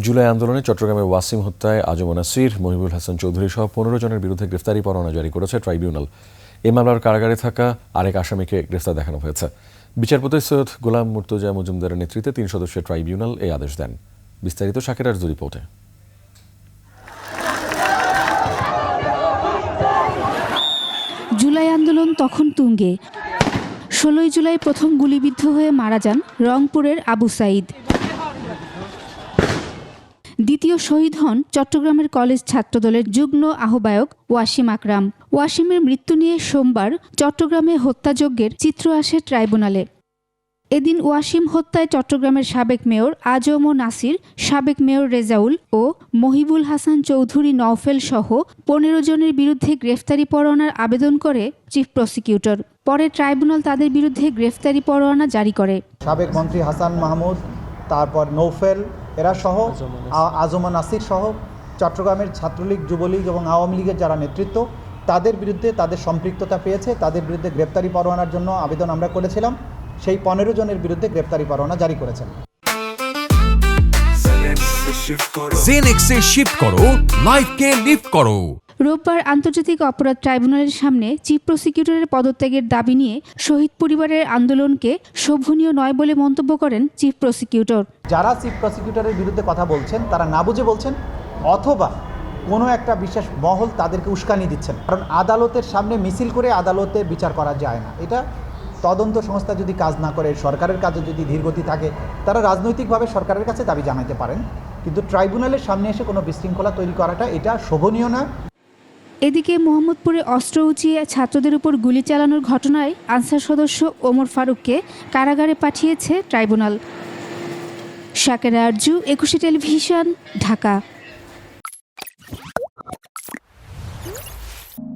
জুলাই আন্দোলনে চট্টগ্রামে ওয়াসিম হত্যায় আজম নাসির, মহিবুল হাসান চৌধুরী সহ 15 জনের বিরুদ্ধে গ্রেফতারি পরোয়ানা জারি করেছে ট্রাইব্যুনাল। এ মামলার কারাগারে থাকা আরেক আসামিকে গ্রেফতার দেখানো হয়েছে। বিচারপতি সৈয়দ গোলাম মুর্তজা মজুমদারের নেতৃত্বে 3 সদস্যের ট্রাইব্যুনাল এই আদেশ দেন। বিস্তারিত শাকির আরজু রিপোর্টে। জুলাই আন্দোলন তখন তুঙ্গে। 16 জুলাই প্রথম গুলিবিদ্ধ হয়ে মারা যান রংপুরের আবু সাঈদ। দ্বিতীয় শহীদ হন চট্টগ্রামের কলেজ ছাত্রদলের যুগ্ম আহ্বায়ক ওয়াসিম আকরাম। ওয়াসিমের মৃত্যু নিয়ে সোমবার চট্টগ্রামে হত্যাযজ্ঞের চিত্র আসে ট্রাইব্যুনালে। এদিন ওয়াসিম হত্যায় চট্টগ্রামের সাবেক মেয়র আজম নাসির, সাবেক মেয়র রেজাউল ও মহিবুল হাসান চৌধুরী নওফেল সহ 15 জনের বিরুদ্ধে গ্রেফতারি পরোয়ানার আবেদন করে চিফ প্রসিকিউটর। পরে ট্রাইব্যুনাল তাদের বিরুদ্ধে গ্রেফতারি পরোয়ানা জারি করে। সাবেক মন্ত্রী হাসান মাহমুদ, তারপর নৌফেল এরা সহ আজম নাসির সহ চট্টগ্রামের ছাত্রলীগ, যুবলীগ এবং আওয়ামী লীগের যারা নেতৃত্ব, তাদের বিরুদ্ধে তাদের সম্পৃক্ততা পেয়েছে, তাদের বিরুদ্ধে গ্রেপ্তারি পরোয়ানার জন্য আবেদন আমরা করেছিলাম। সেই 15 জনের বিরুদ্ধে গ্রেপ্তারি পরোয়ানা জারি করেছেন। জেনেক্সে শিফট করো, লাইফকে লিফট করো। রোববার আন্তর্জাতিক অপরাধ ট্রাইব্যুনালের সামনে চিফ প্রসিকিউটরের পদত্যাগের দাবি নিয়ে শহীদ পরিবারের আন্দোলনকে শোভনীয় নয় বলে মন্তব্য করেন চিফ প্রসিকিউটর। যারা চিফ প্রসিকিউটরের বিরুদ্ধে কথা বলছেন তারা না বুঝে বলছেন, অথবা কোনো একটা বিশেষ মহল তাদেরকে উস্কানি দিচ্ছেন। কারণ আদালতের সামনে মিছিল করে আদালতে বিচার করা যায় না। এটা তদন্ত সংস্থা যদি কাজ না করে, সরকারের কাজে যদি ধীরগতি থাকে, তারা রাজনৈতিকভাবে সরকারের কাছে দাবি জানাতে পারেন, কিন্তু ট্রাইব্যুনালের সামনে এসে কোনো বিশৃঙ্খলা তৈরি করাটা এটা শোভনীয় না। এদিকে মোহাম্মদপুরে অস্ত্র উঁচিয়ে ছাত্রদের উপর গুলি চালানোর ঘটনায় আনসার সদস্য ওমর ফারুককে কারাগারে পাঠিয়েছে ট্রাইব্যুনাল। শাকিরা আরজু, 21 টেলিভিশন, ঢাকা।